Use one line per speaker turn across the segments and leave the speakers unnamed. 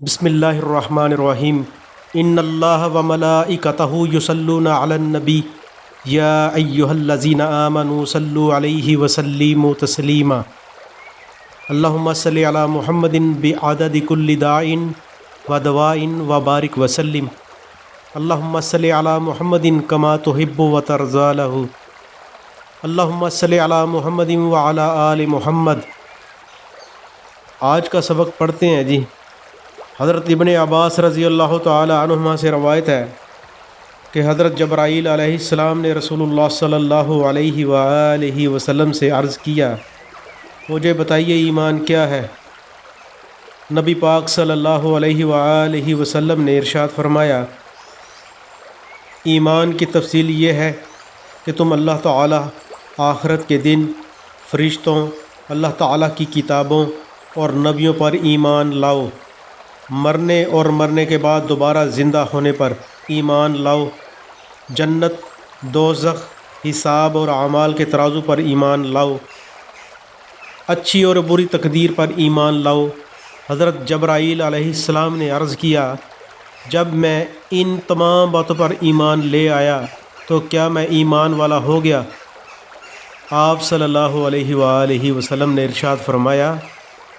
بسم اللہ الرحمن الرحیم ان اللہ و ملائکتہ یصلون علی النبی یا ایہا الذین آمنوا صلوا علیہ وسلموا تسلیما اللہم صلی علی محمد بعدد کل داع و دواء و بارک وسلم اللہم صلی علی محمد کما تحب و ترضی لہ اللہم صلی علی محمد وعلی آل محمد۔ آج کا سبق پڑھتے ہیں جی۔ حضرت ابن عباس رضی اللہ تعالی عنہما سے روایت ہے کہ حضرت جبرائیل علیہ السلام نے رسول اللہ صلی اللہ علیہ وآلہ وسلم سے عرض کیا، مجھے بتائیے ایمان کیا ہے؟ نبی پاک صلی اللہ علیہ وآلہ وسلم نے ارشاد فرمایا، ایمان کی تفصیل یہ ہے کہ تم اللہ تعالی، آخرت کے دن، فرشتوں، اللہ تعالی کی کتابوں اور نبیوں پر ایمان لاؤ، مرنے اور مرنے کے بعد دوبارہ زندہ ہونے پر ایمان لاؤ، جنت، دوزخ، حساب اور اعمال کے ترازو پر ایمان لاؤ، اچھی اور بری تقدیر پر ایمان لاؤ۔ حضرت جبرائیل علیہ السلام نے عرض کیا، جب میں ان تمام باتوں پر ایمان لے آیا تو کیا میں ایمان والا ہو گیا؟ آپ صلی اللہ علیہ وآلہ وسلم نے ارشاد فرمایا،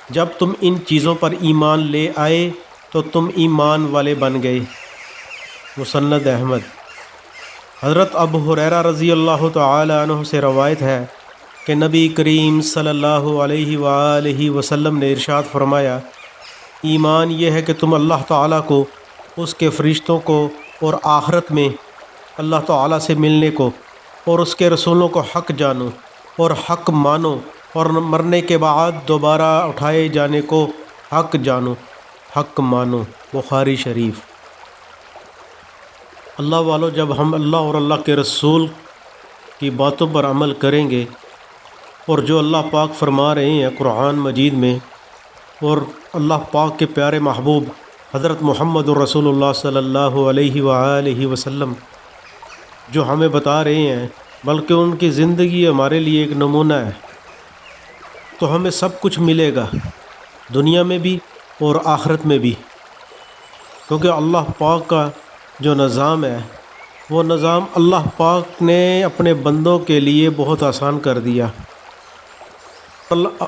جب تم ان چیزوں پر ایمان لے آئے تو تم ایمان والے بن گئے۔ مسند احمد۔ حضرت ابو ہریرہ رضی اللہ تعالی عنہ سے روایت ہے کہ نبی کریم صلی اللہ علیہ وآلہ وسلم نے ارشاد فرمایا، ایمان یہ ہے کہ تم اللہ تعالیٰ کو، اس کے فرشتوں کو اور آخرت میں اللہ تعالیٰ سے ملنے کو اور اس کے رسولوں کو حق جانو اور حق مانو، اور مرنے کے بعد دوبارہ اٹھائے جانے کو حق جانو، حق مانو۔ بخاری شریف۔ اللہ والو، جب ہم اللہ اور اللہ کے رسول کی باتوں پر عمل کریں گے اور جو اللہ پاک فرما رہے ہیں قرآن مجید میں، اور اللہ پاک کے پیارے محبوب حضرت محمد رسول اللہ صلی اللہ علیہ وآلہ وسلم جو ہمیں بتا رہے ہیں، بلکہ ان کی زندگی ہمارے لیے ایک نمونہ ہے، تو ہمیں سب کچھ ملے گا، دنیا میں بھی اور آخرت میں بھی، کیونکہ اللہ پاک کا جو نظام ہے وہ نظام اللہ پاک نے اپنے بندوں کے لیے بہت آسان کر دیا۔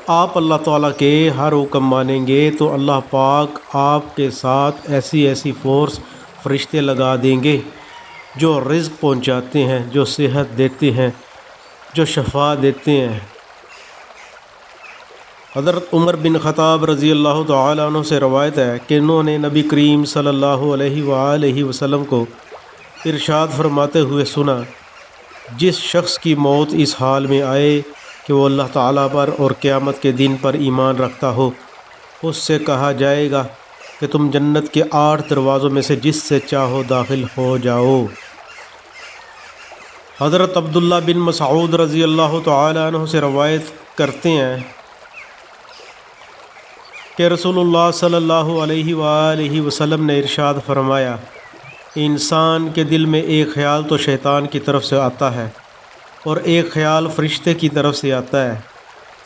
آپ اللہ تعالیٰ کے ہر حکم مانیں گے تو اللہ پاک آپ کے ساتھ ایسی ایسی فورس، فرشتے لگا دیں گے جو رزق پہنچاتے ہیں، جو صحت دیتے ہیں، جو شفا دیتے ہیں۔ حضرت عمر بن خطاب رضی اللہ تعالی عنہ سے روایت ہے کہ انہوں نے نبی کریم صلی اللہ علیہ وآلہ وسلم کو ارشاد فرماتے ہوئے سنا، جس شخص کی موت اس حال میں آئے کہ وہ اللہ تعالیٰ پر اور قیامت کے دن پر ایمان رکھتا ہو، اس سے کہا جائے گا کہ تم جنت کے 8 دروازوں میں سے جس سے چاہو داخل ہو جاؤ۔ حضرت عبداللہ بن مسعود رضی اللہ تعالی عنہ سے روایت کرتے ہیں کہ رسول اللہ صلی اللہ علیہ وآلہ وسلم نے ارشاد فرمایا، انسان کے دل میں ایک خیال تو شیطان کی طرف سے آتا ہے اور ایک خیال فرشتے کی طرف سے آتا ہے۔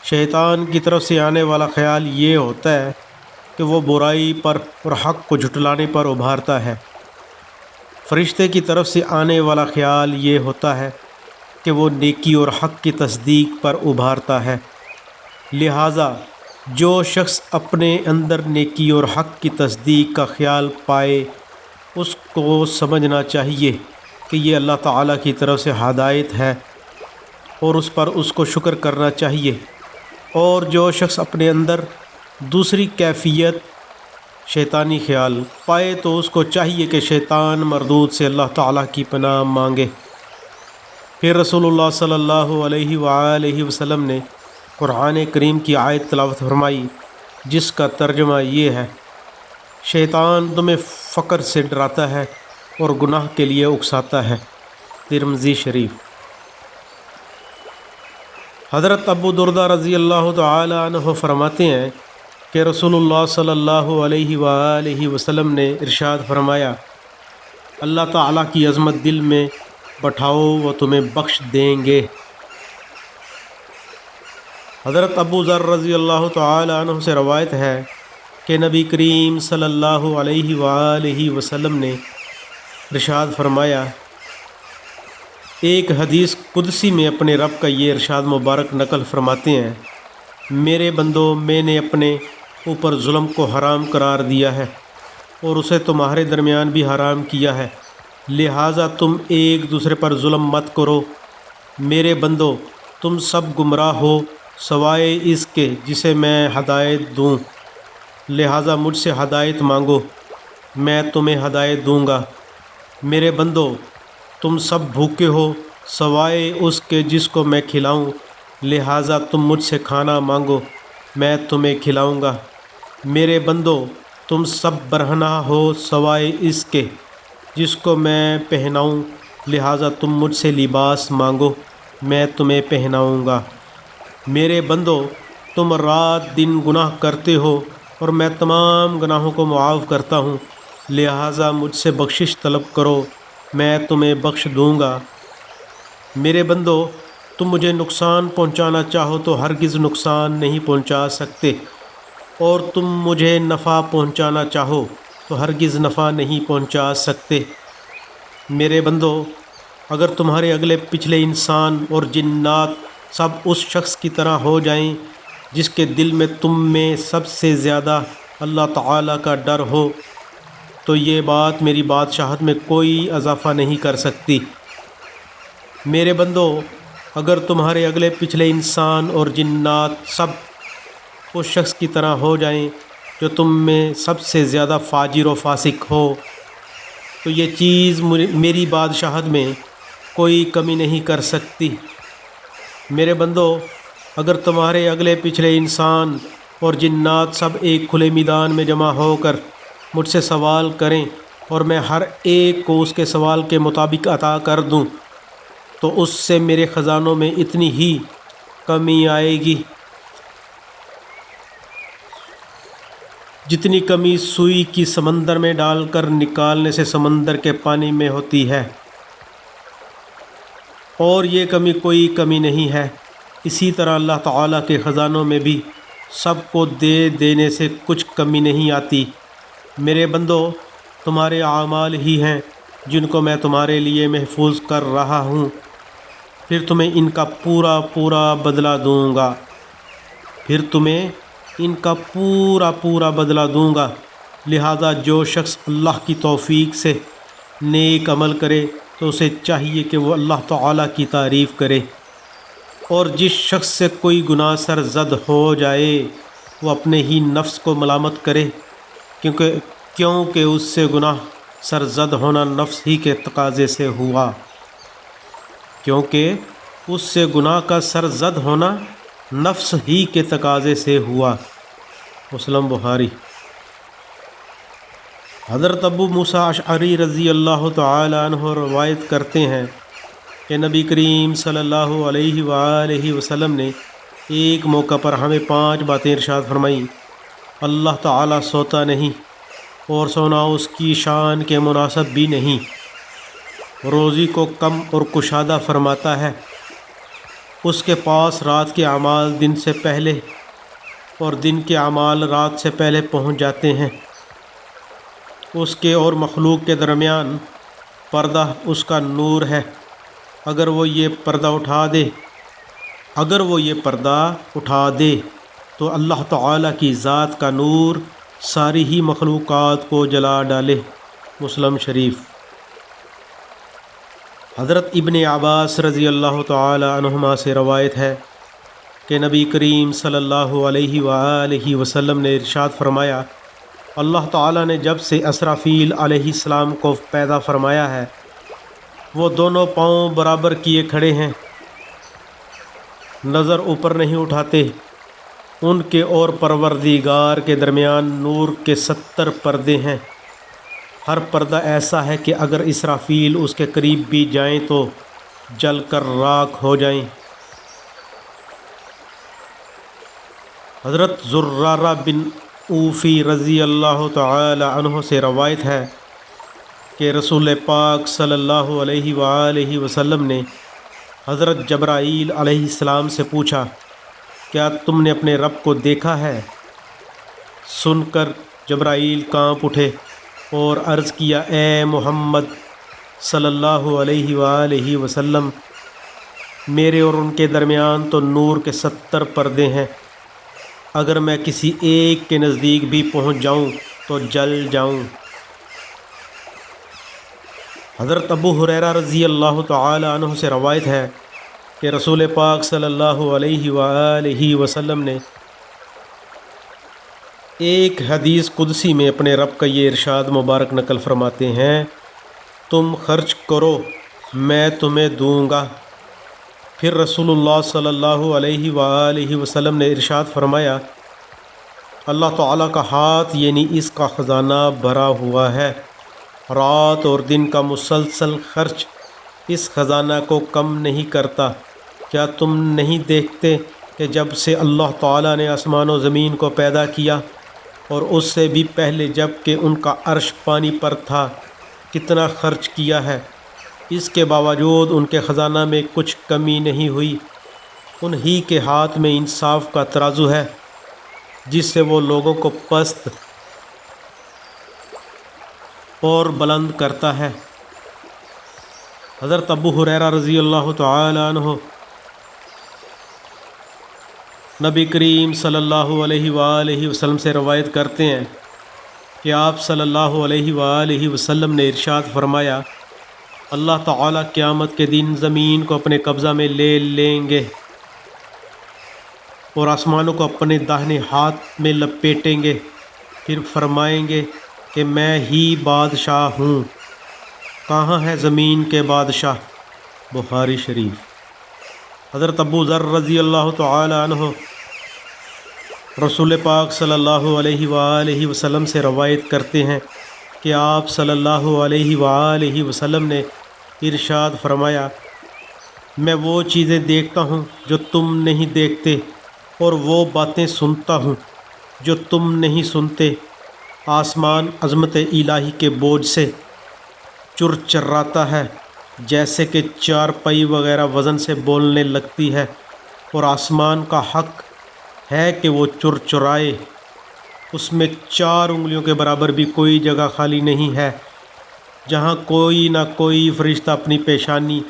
شیطان کی طرف سے آنے والا خیال یہ ہوتا ہے کہ وہ برائی پر اور حق کو جھٹلانے پر ابھارتا ہے۔ فرشتے کی طرف سے آنے والا خیال یہ ہوتا ہے کہ وہ نیکی اور حق کی تصدیق پر ابھارتا ہے۔ لہٰذا جو شخص اپنے اندر نیکی اور حق کی تصدیق کا خیال پائے، اس کو سمجھنا چاہیے کہ یہ اللہ تعالیٰ کی طرف سے ہدایت ہے اور اس پر اس کو شکر کرنا چاہیے، اور جو شخص اپنے اندر دوسری کیفیت، شیطانی خیال پائے، تو اس کو چاہیے کہ شیطان مردود سے اللہ تعالیٰ کی پناہ مانگے۔ پھر رسول اللہ صلی اللہ علیہ وآلہ وسلم نے قرآن کریم کی آیت تلاوت فرمائی جس کا ترجمہ یہ ہے، شیطان تمہیں فقر سے ڈراتا ہے اور گناہ کے لیے اکساتا ہے۔ ترمذی شریف۔ حضرت ابو دردہ رضی اللہ تعالی عنہ فرماتے ہیں کہ رسول اللہ صلی اللہ علیہ وآلہ وسلم نے ارشاد فرمایا، اللہ تعالیٰ کی عظمت دل میں بٹھاؤ، وہ تمہیں بخش دیں گے۔ حضرت ابو ذر رضی اللہ تعالی عنہ سے روایت ہے کہ نبی کریم صلی اللہ علیہ وآلہ وسلم نے ارشاد فرمایا، ایک حدیث قدسی میں اپنے رب کا یہ ارشاد مبارک نقل فرماتے ہیں، میرے بندو، میں نے اپنے اوپر ظلم کو حرام قرار دیا ہے اور اسے تمہارے درمیان بھی حرام کیا ہے، لہٰذا تم ایک دوسرے پر ظلم مت کرو۔ میرے بندو، تم سب گمراہ ہو سوائے اس کے جسے میں ہدایت دوں، لہٰذا مجھ سے ہدایت مانگو، میں تمہیں ہدایت دوں گا۔ میرے بندو، تم سب بھوکے ہو سوائے اس کے جس کو میں کھلاؤں، لہٰذا تم مجھ سے کھانا مانگو، میں تمہیں کھلاؤں گا۔ میرے بندو، تم سب برہنہ ہو سوائے اس کے جس کو میں پہناؤں، لہٰذا تم مجھ سے لباس مانگو، میں تمہیں پہناؤں گا۔ میرے بندو، تم رات دن گناہ کرتے ہو اور میں تمام گناہوں کو معاف کرتا ہوں، لہٰذا مجھ سے بخشش طلب کرو، میں تمہیں بخش دوں گا۔ میرے بندو، تم مجھے نقصان پہنچانا چاہو تو ہرگز نقصان نہیں پہنچا سکتے، اور تم مجھے نفع پہنچانا چاہو تو ہرگز نفع نہیں پہنچا سکتے۔ میرے بندو، اگر تمہارے اگلے پچھلے انسان اور جنات سب اس شخص کی طرح ہو جائیں جس کے دل میں تم میں سب سے زیادہ اللہ تعالیٰ کا ڈر ہو، تو یہ بات میری بادشاہت میں کوئی اضافہ نہیں کر سکتی۔ میرے بندو، اگر تمہارے اگلے پچھلے انسان اور جنات سب اس شخص کی طرح ہو جائیں جو تم میں سب سے زیادہ فاجر و فاسق ہو، تو یہ چیز میری بادشاہت میں کوئی کمی نہیں کر سکتی۔ میرے بندو، اگر تمہارے اگلے پچھلے انسان اور جنات سب ایک کھلے میدان میں جمع ہو کر مجھ سے سوال کریں اور میں ہر ایک کو اس کے سوال کے مطابق عطا کر دوں، تو اس سے میرے خزانوں میں اتنی ہی کمی آئے گی جتنی کمی سوئی کی سمندر میں ڈال کر نکالنے سے سمندر کے پانی میں ہوتی ہے، اور یہ کمی کوئی کمی نہیں ہے۔ اسی طرح اللہ تعالیٰ کے خزانوں میں بھی سب کو دے دینے سے کچھ کمی نہیں آتی۔ میرے بندو، تمہارے اعمال ہی ہیں جن کو میں تمہارے لیے محفوظ کر رہا ہوں، پھر تمہیں ان کا پورا بدلہ دوں گا، بدلہ دوں گا۔ لہٰذا جو شخص اللہ کی توفیق سے نیک عمل کرے تو اسے چاہیے کہ وہ اللہ تعالیٰ کی تعریف کرے، اور جس شخص سے کوئی گناہ سرزد ہو جائے وہ اپنے ہی نفس کو ملامت کرے، کیونکہ اس سے گناہ سرزد ہونا نفس ہی کے تقاضے سے ہوا، نفس ہی کے تقاضے سے ہوا۔ مسلم بخاری۔ حضرت ابو موسیٰ اشعری رضی اللہ تعالی عنہ روایت کرتے ہیں کہ نبی کریم صلی اللہ علیہ وآلہ وسلم نے ایک موقع پر ہمیں 5 باتیں ارشاد فرمائیں۔ اللہ تعالیٰ سوتا نہیں اور سونا اس کی شان کے مناسب بھی نہیں، روزی کو کم اور کشادہ فرماتا ہے، اس کے پاس رات کے اعمال دن سے پہلے اور دن کے اعمال رات سے پہلے پہنچ جاتے ہیں، اس کے اور مخلوق کے درمیان پردہ اس کا نور ہے، اگر وہ یہ پردہ اٹھا دے تو اللہ تعالیٰ کی ذات کا نور ساری ہی مخلوقات کو جلا ڈالے۔ مسلم شریف۔ حضرت ابن عباس رضی اللہ تعالی عنہما سے روایت ہے کہ نبی کریم صلی اللہ علیہ وآلہ وسلم نے ارشاد فرمایا، اللہ تعالیٰ نے جب سے اسرافیل علیہ السلام کو پیدا فرمایا ہے، وہ دونوں پاؤں برابر کیے کھڑے ہیں، نظر اوپر نہیں اٹھاتے، ان کے اور پروردگار کے درمیان نور کے 70 پردے ہیں، ہر پردہ ایسا ہے کہ اگر اسرافیل اس کے قریب بھی جائیں تو جل کر راکھ ہو جائیں۔ حضرت زرارہ بن اوفی رضی اللہ تعالی عنہ سے روایت ہے کہ رسول پاک صلی اللہ علیہ وآلہ وسلم نے حضرت جبرائیل علیہ السلام سے پوچھا، کیا تم نے اپنے رب کو دیکھا ہے؟ سن کر جبرائیل کانپ اٹھے اور عرض کیا، اے محمد صلی اللہ علیہ وآلہ وسلم، میرے اور ان کے درمیان تو نور کے 70 پردے ہیں، اگر میں کسی ایک کے نزدیک بھی پہنچ جاؤں تو جل جاؤں۔ حضرت ابو ہریرہ رضی اللہ تعالی عنہ سے روایت ہے کہ رسول پاک صلی اللہ علیہ وآلہ وسلم نے ایک حدیث قدسی میں اپنے رب کا یہ ارشاد مبارک نقل فرماتے ہیں، تم خرچ کرو میں تمہیں دوں گا۔ پھر رسول اللہ صلی اللہ علیہ وآلہ وسلم نے ارشاد فرمایا، اللہ تعالیٰ کا ہاتھ یعنی اس کا خزانہ بھرا ہوا ہے، رات اور دن کا مسلسل خرچ اس خزانہ کو کم نہیں کرتا۔ کیا تم نہیں دیکھتے کہ جب سے اللہ تعالیٰ نے آسمان و زمین کو پیدا کیا اور اس سے بھی پہلے جب کہ ان کا عرش پانی پر تھا کتنا خرچ کیا ہے، اس کے باوجود ان کے خزانہ میں کچھ کمی نہیں ہوئی۔ انہی کے ہاتھ میں انصاف کا ترازو ہے جس سے وہ لوگوں کو پست اور بلند کرتا ہے۔ حضرت ابو ہریرہ رضی اللہ تعالی عنہ نبی کریم صلی اللہ علیہ وآلہ وسلم سے روایت کرتے ہیں کہ آپ صلی اللہ علیہ وآلہ وسلم نے ارشاد فرمایا، اللہ تعالیٰ قیامت کے دن زمین کو اپنے قبضہ میں لے لیں گے اور آسمانوں کو اپنے داہنے ہاتھ میں لپیٹیں گے، پھر فرمائیں گے کہ میں ہی بادشاہ ہوں، کہاں ہے زمین کے بادشاہ؟ بخاری شریف۔ حضرت ابو ذر رضی اللہ تعالی عنہ رسول پاک صلی اللہ علیہ وآلہ وسلم سے روایت کرتے ہیں کہ آپ صلی اللہ علیہ وآلہ وسلم نے ارشاد فرمایا، میں وہ چیزیں دیکھتا ہوں جو تم نہیں دیکھتے اور وہ باتیں سنتا ہوں جو تم نہیں سنتے۔ آسمان عظمت الہی کے بوجھ سے چرچراتا ہے جیسے کہ چارپائی وغیرہ وزن سے بولنے لگتی ہے، اور آسمان کا حق ہے کہ وہ چرچرائے، اس میں 4 انگلیوں کے برابر بھی کوئی جگہ خالی نہیں ہے جہاں کوئی نہ کوئی فرشتہ اپنی پیشانی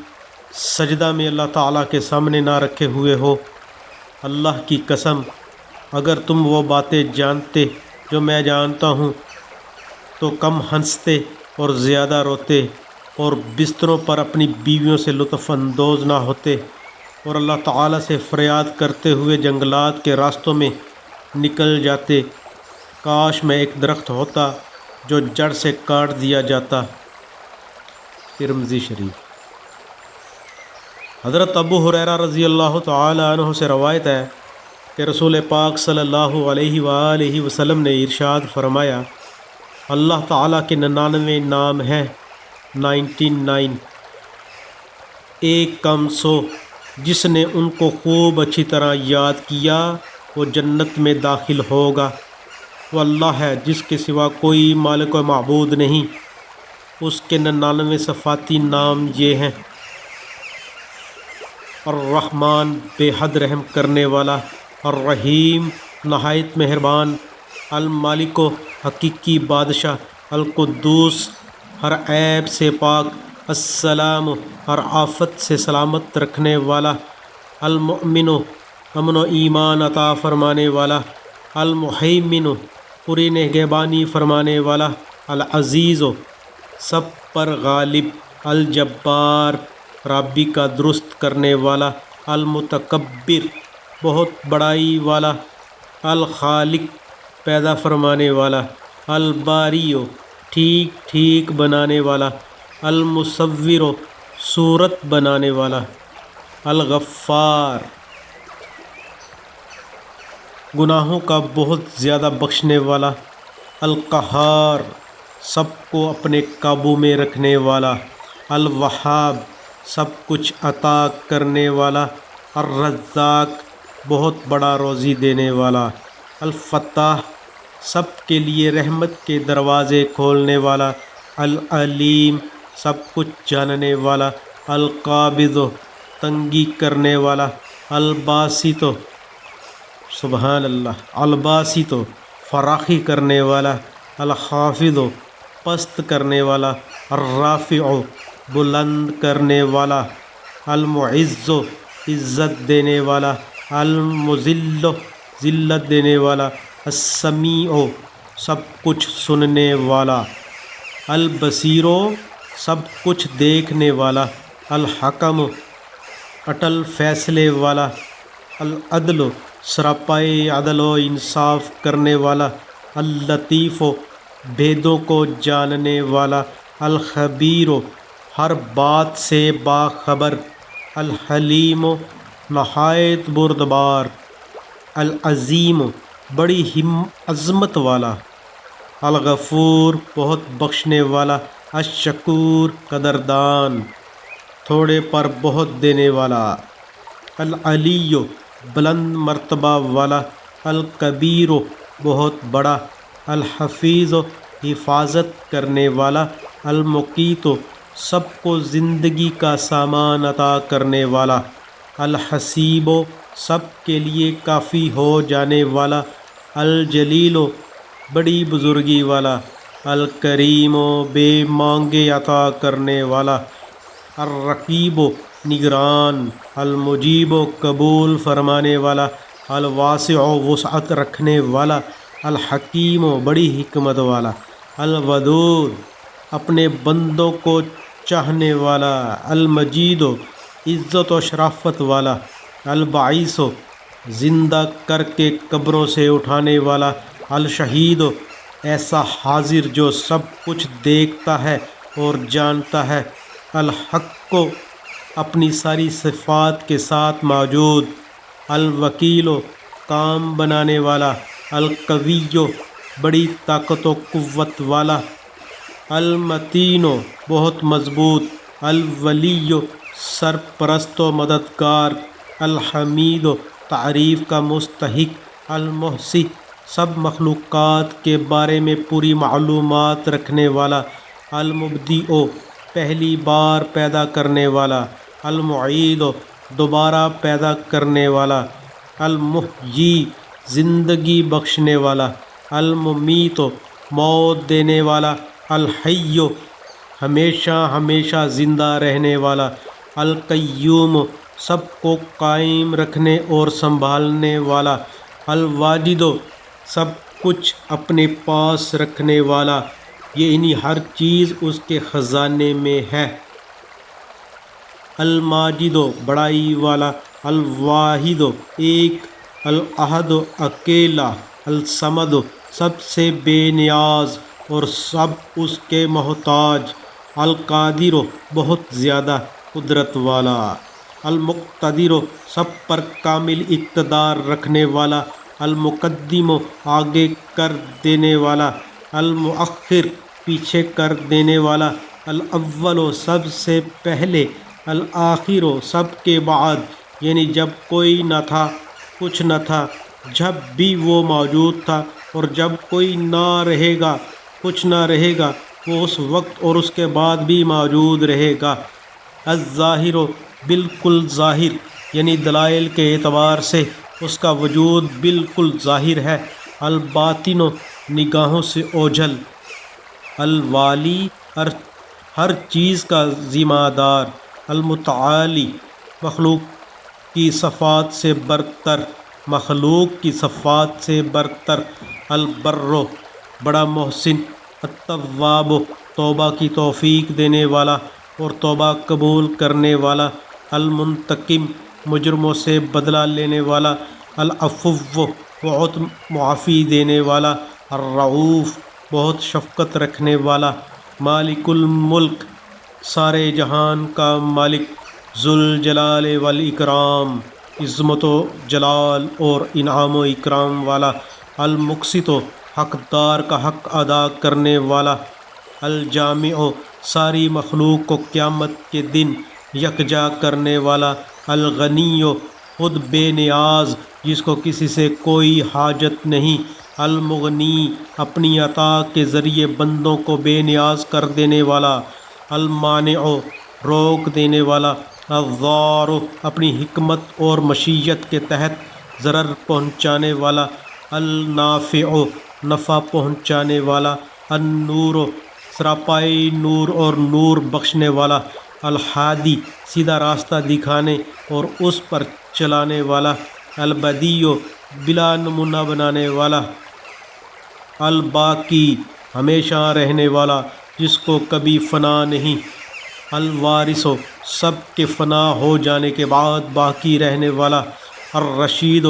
سجدہ میں اللہ تعالیٰ کے سامنے نہ رکھے ہوئے ہو۔ اللہ کی قسم، اگر تم وہ باتیں جانتے جو میں جانتا ہوں تو کم ہنستے اور زیادہ روتے اور بستروں پر اپنی بیویوں سے لطف اندوز نہ ہوتے اور اللہ تعالیٰ سے فریاد کرتے ہوئے جنگلات کے راستوں میں نکل جاتے۔ کاش میں ایک درخت ہوتا جو جڑ سے کاٹ دیا جاتا۔ ترمذی شریف۔ حضرت ابو ہریرہ رضی اللہ تعالی عنہ سے روایت ہے کہ رسول پاک صلی اللہ علیہ وآلہ وسلم نے ارشاد فرمایا، اللہ تعالیٰ کے 99 نام ہیں، 99، ایک کم 100، جس نے ان کو خوب اچھی طرح یاد کیا وہ جنت میں داخل ہوگا۔ وہ اللہ ہے جس کے سوا کوئی مالک و معبود نہیں۔ اس کے 99 صفاتی نام یہ ہیں: الرحمن بے حد رحم کرنے والا، الرحیم نہایت مہربان، المالک حقیقی بادشاہ، القدوس ہر عیب سے پاک، السلام ہر آفت سے سلامت رکھنے والا، المؤمن امن و ایمان عطا فرمانے والا، المہیمن پوری نگہبانی فرمانے والا، العزیز سب پر غالب، الجبار رابی کا درست کرنے والا، المتکبر بہت بڑائی والا، الخالق پیدا فرمانے والا، الباری ٹھیک ٹھیک بنانے والا، المصور صورت بنانے والا، الغفار گناہوں کا بہت زیادہ بخشنے والا، القہار سب کو اپنے قابو میں رکھنے والا، الوہاب سب کچھ عطا کرنے والا، الرزاق بہت بڑا روزی دینے والا، الفتاح سب کے لیے رحمت کے دروازے کھولنے والا، العلیم سب کچھ جاننے والا، القابض تنگی کرنے والا، الباسط سبحان اللہ، الباسط فراخی کرنے والا، الخافض پست کرنے والا، الرافع بلند کرنے والا، المعز عزت دینے والا، المذل ذلت دینے والا، السمیع سب کچھ سننے والا، البصیر سب کچھ دیکھنے والا، الحکم اٹل فیصلے والا، العدل سراپائے عدل و انصاف کرنے والا، اللطیف بھیدوں کو جاننے والا، الخبیر ہر بات سے باخبر، الحلیم نہایت بردبار، العظیم بڑی عظمت والا، الغفور بہت بخشنے والا، الشکور قدردان تھوڑے پر بہت دینے والا، العلی بلند مرتبہ والا، الکبیر بہت بڑا، الحفیظ حفاظت کرنے والا، المقیت سب کو زندگی کا سامان عطا کرنے والا، الحسیب سب کے لیے کافی ہو جانے والا، الجلیل بڑی بزرگی والا، الکریم بے مانگے عطا کرنے والا، الرقیب نگران، المجیب قبول فرمانے والا، الواسع وسعت رکھنے والا، الحکیم بڑی حکمت والا، الودود اپنے بندوں کو چاہنے والا، المجید عزت و شرافت والا، البعیث زندہ کر کے قبروں سے اٹھانے والا، الشہید ایسا حاضر جو سب کچھ دیکھتا ہے اور جانتا ہے، الحق کو اپنی ساری صفات کے ساتھ موجود، الوکیل کام بنانے والا، القوی بڑی طاقت و قوت والا، المتین بہت مضبوط، الولی سرپرست و مددگار، الحمید تعریف کا مستحق، المحصی سب مخلوقات کے بارے میں پوری معلومات رکھنے والا، المبدئ پہلی بار پیدا کرنے والا، المعید دوبارہ پیدا کرنے والا، المحیی زندگی بخشنے والا، الممیت موت دینے والا، الحی ہمیشہ ہمیشہ زندہ رہنے والا، القیوم سب کو قائم رکھنے اور سنبھالنے والا، الواجد سب کچھ اپنے پاس رکھنے والا، یعنی ہر چیز اس کے خزانے میں ہے، الماجد بڑائی والا، الواحد ایک، الاحد اکیلا، الصمد سب سے بے نیاز اور سب اس کے محتاج، القادر بہت زیادہ قدرت والا، المقتدر سب پر کامل اقتدار رکھنے والا، المقدم آگے کر دینے والا، المؤخر پیچھے کر دینے والا، الاول سب سے پہلے، الآخر سب کے بعد، یعنی جب کوئی نہ تھا کچھ نہ تھا، جب بھی وہ موجود تھا اور جب کوئی نہ رہے گا کچھ نہ رہے گا، وہ اس وقت اور اس کے بعد بھی موجود رہے گا، الظاہر بالکل ظاہر، یعنی دلائل کے اعتبار سے اس کا وجود بالکل ظاہر ہے، الباطن نگاہوں سے اوجھل، الوالی ہر چیز کا ذمہ دار، المتعالی مخلوق کی صفات سے برتر، البر بڑا محسن، التواب توبہ کی توفیق دینے والا اور توبہ قبول کرنے والا، المنتقم مجرموں سے بدلہ لینے والا، العفو بہت معافی دینے والا، الرؤوف بہت شفقت رکھنے والا، مالک الملک سارے جہان کا مالک، ذوالجلال والاکرام عظمت و جلال اور انعام و اکرام والا، المقسط حقدار کا حق ادا کرنے والا، الجامع ساری مخلوق کو قیامت کے دن یکجا کرنے والا، الغنی خود بے نیاز جس کو کسی سے کوئی حاجت نہیں، المغنی اپنی عطا کے ذریعے بندوں کو بے نیاز کر دینے والا، المانع روک دینے والا، الضار اپنی حکمت اور مشیت کے تحت ضرر پہنچانے والا، النافع نفع پہنچانے والا، النور سراپائی نور اور نور بخشنے والا، الہادی سیدھا راستہ دکھانے اور اس پر چلانے والا، البدیع بلا نمونہ بنانے والا، الباقی ہمیشہ رہنے والا جس کو کبھی فنا نہیں، الوارث سب کے فنا ہو جانے کے بعد باقی رہنے والا، الرشید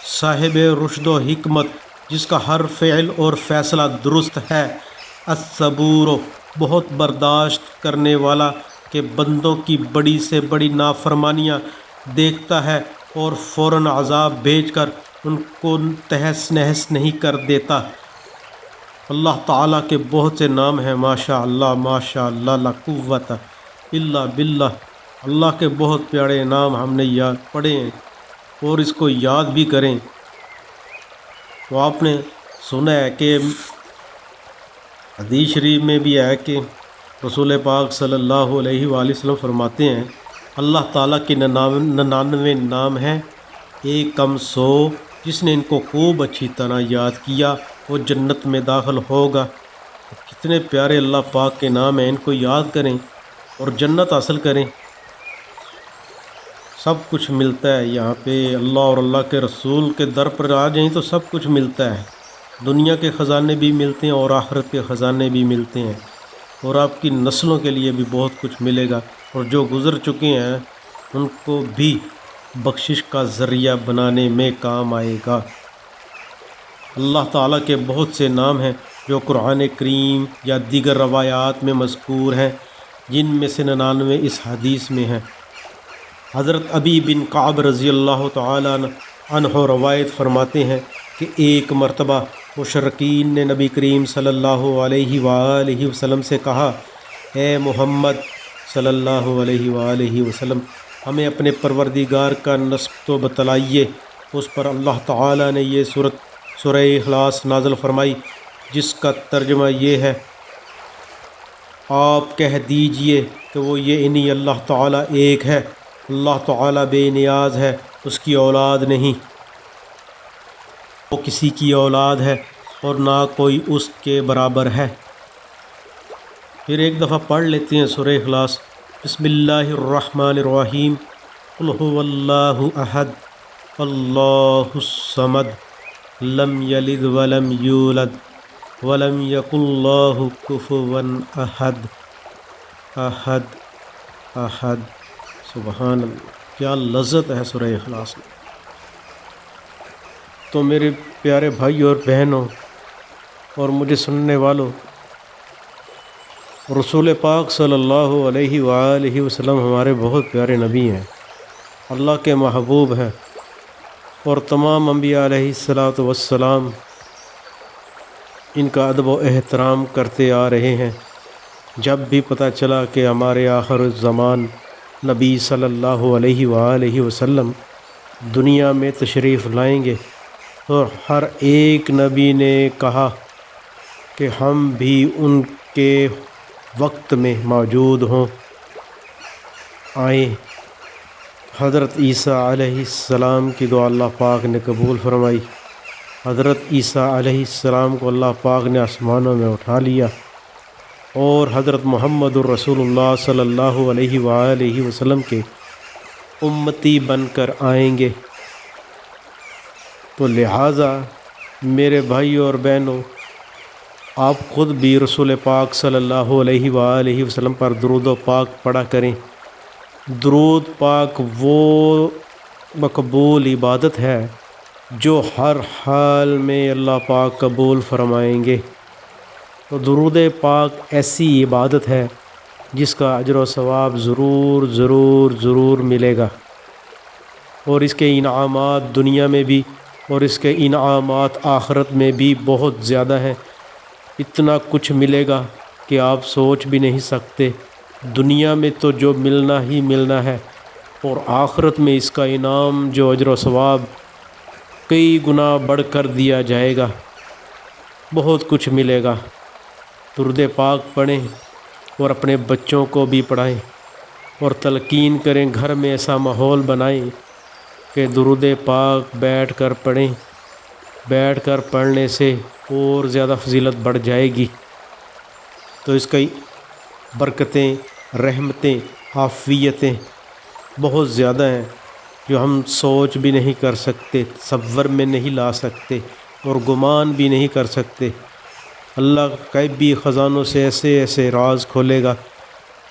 صاحب رشد و حکمت جس کا ہر فعل اور فیصلہ درست ہے، الصبور بہت برداشت کرنے والا کہ بندوں کی بڑی سے بڑی نافرمانیاں دیکھتا ہے اور فوراً عذاب بھیج کر ان کو تہس نہس نہیں کر دیتا۔ اللہ تعالیٰ کے بہت سے نام ہیں، ماشاء اللہ لا قوت الا باللہ۔ اللہ کے بہت پیارے نام ہم نے یاد پڑھے ہیں اور اس کو یاد بھی کریں۔ تو آپ نے سنا ہے کہ حدیث شریف میں بھی ہے کہ رسول پاک صلی اللہ علیہ وآلہ وسلم فرماتے ہیں اللہ تعالیٰ کے 99 نام ہیں، ایک کم 100، جس نے ان کو خوب اچھی طرح یاد کیا وہ جنت میں داخل ہوگا۔ کتنے پیارے اللہ پاک کے نام ہیں، ان کو یاد کریں اور جنت حاصل کریں۔ سب کچھ ملتا ہے یہاں پہ، اللہ اور اللہ کے رسول کے در پر آ جائیں تو سب کچھ ملتا ہے، دنیا کے خزانے بھی ملتے ہیں اور آخرت کے خزانے بھی ملتے ہیں، اور آپ کی نسلوں کے لیے بھی بہت کچھ ملے گا، اور جو گزر چکے ہیں ان کو بھی بخشش کا ذریعہ بنانے میں کام آئے گا۔ اللہ تعالیٰ کے بہت سے نام ہیں جو قرآن کریم یا دیگر روایات میں مذکور ہیں، جن میں سے 99 اس حدیث میں ہیں۔ حضرت ابی بن کعب رضی اللہ تعالیٰ عنہ روایت فرماتے ہیں کہ ایک مرتبہ مشرکین نے نبی کریم صلی اللہ علیہ وآلہ وسلم سے کہا، اے محمد صلی اللہ علیہ وآلہ وسلم، ہمیں اپنے پروردگار کا نسب تو بتلائیے۔ اس پر اللہ تعالیٰ نے یہ سورہ اخلاص نازل فرمائی، جس کا ترجمہ یہ ہے، آپ کہہ دیجئے کہ وہ یہ انہی اللہ تعالیٰ ایک ہے، اللہ تعالیٰ بے نیاز ہے، اس کی اولاد نہیں، وہ کسی کی اولاد ہے اور نہ کوئی اس کے برابر ہے۔ پھر ایک دفعہ پڑھ لیتے ہیں سورہ اخلاص۔ بسم اللہ الرحمن الرحیم، قل هو اللہ احد اللہ الصمد لم یلد ولم یولد ولم یکن له کفوا احد احد احد۔ سبحان اللہ، کیا لذت ہے سورہ اخلاص میں۔ تو میرے پیارے بھائی اور بہنوں اور مجھے سننے والوں، رسول پاک صلی اللہ علیہ وآلہ وسلم ہمارے بہت پیارے نبی ہیں، اللہ کے محبوب ہیں، اور تمام انبیاء علیہ السلام ان کا ادب و احترام کرتے آ رہے ہیں۔ جب بھی پتہ چلا کہ ہمارے آخر الزمان نبی صلی اللہ علیہ وآلہ وسلم دنیا میں تشریف لائیں گے، تو ہر ایک نبی نے کہا کہ ہم بھی ان کے وقت میں موجود ہوں، آئیں۔ حضرت عیسیٰ علیہ السلام کی دعا اللہ پاک نے قبول فرمائی، حضرت عیسیٰ علیہ السلام کو اللہ پاک نے آسمانوں میں اٹھا لیا، اور حضرت محمد الرسول اللہ صلی اللہ علیہ وآلہ وسلم کے امتی بن کر آئیں گے۔ تو لہٰذا میرے بھائی اور بہنوں، آپ خود بھی رسول پاک صلی اللہ علیہ وآلہ وسلم پر درود و پاک پڑھا کریں۔ درود پاک وہ مقبول عبادت ہے جو ہر حال میں اللہ پاک قبول فرمائیں گے۔ تو درود پاک ایسی عبادت ہے جس کا اجر و ثواب ضرور ضرور ضرور ملے گا، اور اس کے انعامات دنیا میں بھی اور اس کے انعامات آخرت میں بھی بہت زیادہ ہیں۔ اتنا کچھ ملے گا کہ آپ سوچ بھی نہیں سکتے۔ دنیا میں تو جو ملنا ہی ملنا ہے، اور آخرت میں اس کا انعام جو اجر و ثواب کئی گنا بڑھ کر دیا جائے گا، بہت کچھ ملے گا۔ درود پاک پڑھیں اور اپنے بچوں کو بھی پڑھائیں اور تلقین کریں، گھر میں ایسا ماحول بنائیں کہ درود پاک بیٹھ کر پڑھیں۔ بیٹھ کر پڑھنے سے اور زیادہ فضیلت بڑھ جائے گی۔ تو اس کی برکتیں، رحمتیں، عافیتیں بہت زیادہ ہیں جو ہم سوچ بھی نہیں کر سکتے، تصور میں نہیں لا سکتے اور گمان بھی نہیں کر سکتے۔ اللہ غیبی خزانوں سے ایسے ایسے راز کھولے گا،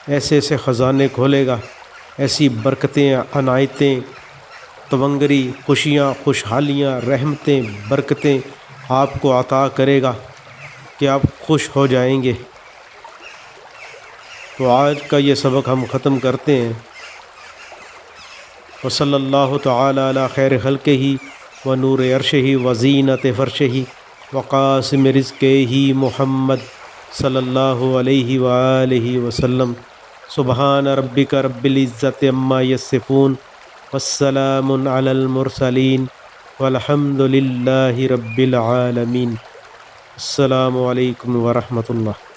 ایسے ایسے خزانے کھولے گا، ایسی برکتیں، عنایتیں، تونگری، خوشیاں، خوشحالیاں، رحمتیں، برکتیں آپ کو عطا کرے گا کہ آپ خوش ہو جائیں گے۔ تو آج کا یہ سبق ہم ختم کرتے ہیں۔ وصلی اللہ تعالی علی خیر خلقہ ونور عرشہ وزینت فرشہ وقاسم رزقہ محمد صلی اللہ علیہ وآلہ وسلم۔ سبحان ربک رب العزت عما یصفون والسلام علی المرسلین والحمد للہ رب العالمین۔ السلام علیکم ورحمۃ اللہ۔